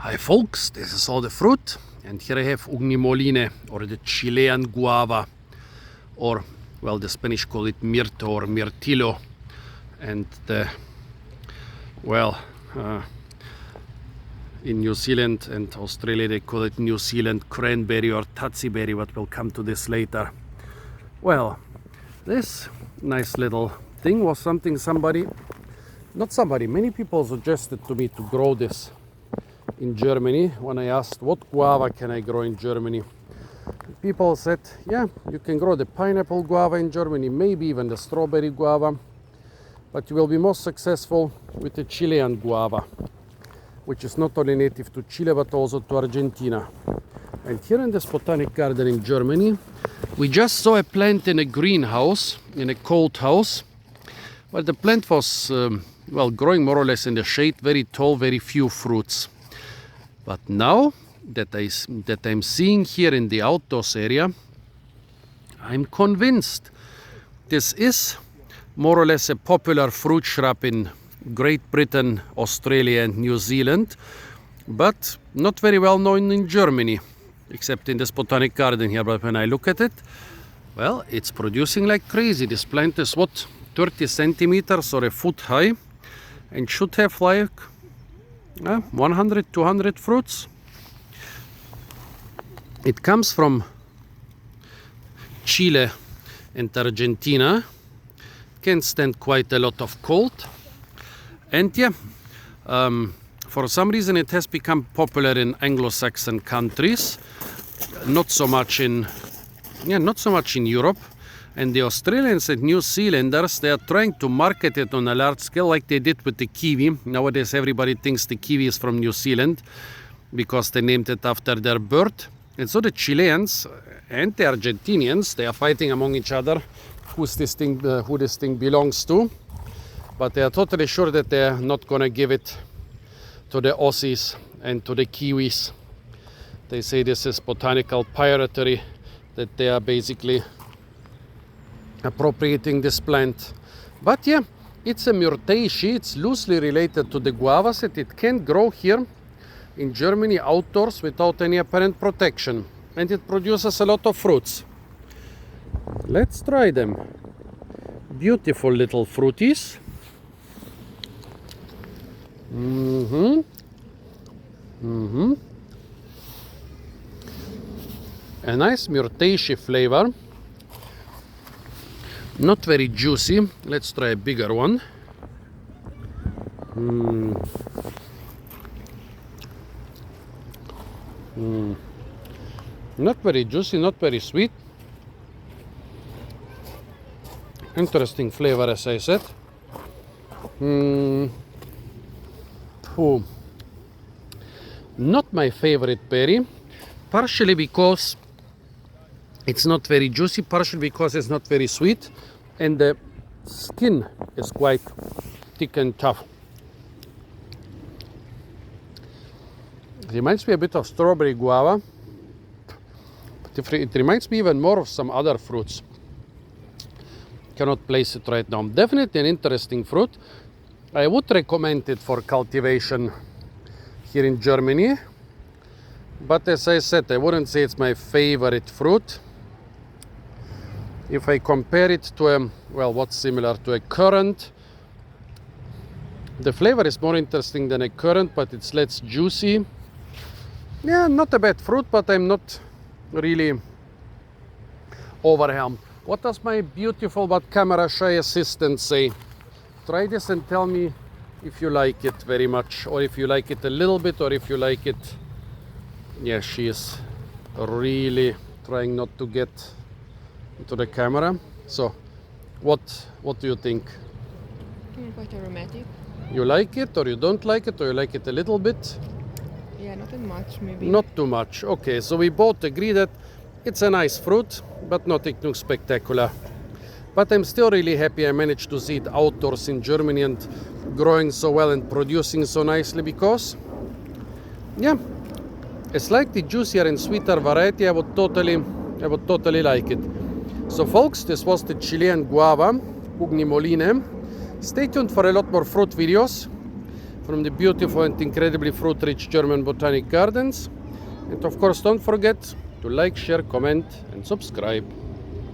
Hi folks, this is all the fruit, and here I have Ugni molinae, or the Chilean guava, or well, the Spanish call it mirto or mirtillo, and in New Zealand and Australia they call it New Zealand cranberry or tatsy berry, but we'll come to this later. Well, this nice little thing was something many people suggested to me to grow this in Germany. When I asked what guava can I grow in Germany, people said, yeah, you can grow the pineapple guava in Germany, maybe even the strawberry guava, but you will be most successful with the Chilean guava, which is not only native to Chile but also to Argentina. And here in this botanic garden in Germany, we just saw a plant in a greenhouse, in a cold house. Well, the plant was growing more or less in the shade, very tall, very few fruits. But now that I'm seeing here in the outdoors area, I'm convinced this is more or less a popular fruit shrub in Great Britain, Australia and New Zealand, but not very well known in Germany, except in this botanic garden here. But when I look at it, well, it's producing like crazy. This plant is 30 centimeters or a foot high and should have like 100, 200 fruits. It comes from Chile and Argentina. Can stand quite a lot of cold. And for some reason it has become popular in Anglo-Saxon countries. Not so much in Europe. And the Australians and New Zealanders, they are trying to market it on a large scale like they did with the kiwi. Nowadays everybody thinks the kiwi is from New Zealand because they named it after their bird. And so the Chileans and the Argentinians, they are fighting among each other who this thing belongs to. But they are totally sure that they are not going to give it to the Aussies and to the Kiwis. They say this is botanical piratery, that they are basically appropriating this plant. But yeah, it's a myrtaceae. It's loosely related to the guavas, and it can grow here in Germany outdoors without any apparent protection, and it produces a lot of fruits. Let's try them. Beautiful little fruities. A nice myrtaceae flavor. Not very juicy. Let's try a bigger one. Not very juicy, not very sweet. Interesting flavor, as I said. Not my favorite berry, partially because it's not very juicy, partially because it's not very sweet, and the skin is quite thick and tough. It reminds me a bit of strawberry guava, but it reminds me even more of some other fruits. Cannot place it right now. Definitely an interesting fruit. I would recommend it for cultivation here in Germany, but as I said, I wouldn't say it's my favorite fruit. If I compare it to what's similar to a currant, the flavor is more interesting than a currant, but it's less juicy. Yeah, not a bad fruit, but I'm not really overwhelmed. What does my beautiful but camera shy assistant say? Try this and tell me if you like it very much, or if you like it a little bit, or if you like it. Yeah, she is really trying not to get into the camera. So, what do you think? Quite aromatic. You like it, or you don't like it, or you like it a little bit? Yeah, not that much, maybe. Not too much. Okay, so we both agree that it's a nice fruit, but nothing spectacular. But I'm still really happy I managed to see it outdoors in Germany and growing so well and producing so nicely, because yeah, a slightly juicier and sweeter variety, I would totally like it. So folks, this was the Chilean guava, Ugni molinae. Stay tuned for a lot more fruit videos. from the beautiful and incredibly fruit-rich German botanic gardens. And of course, don't forget to like, share, comment, and subscribe.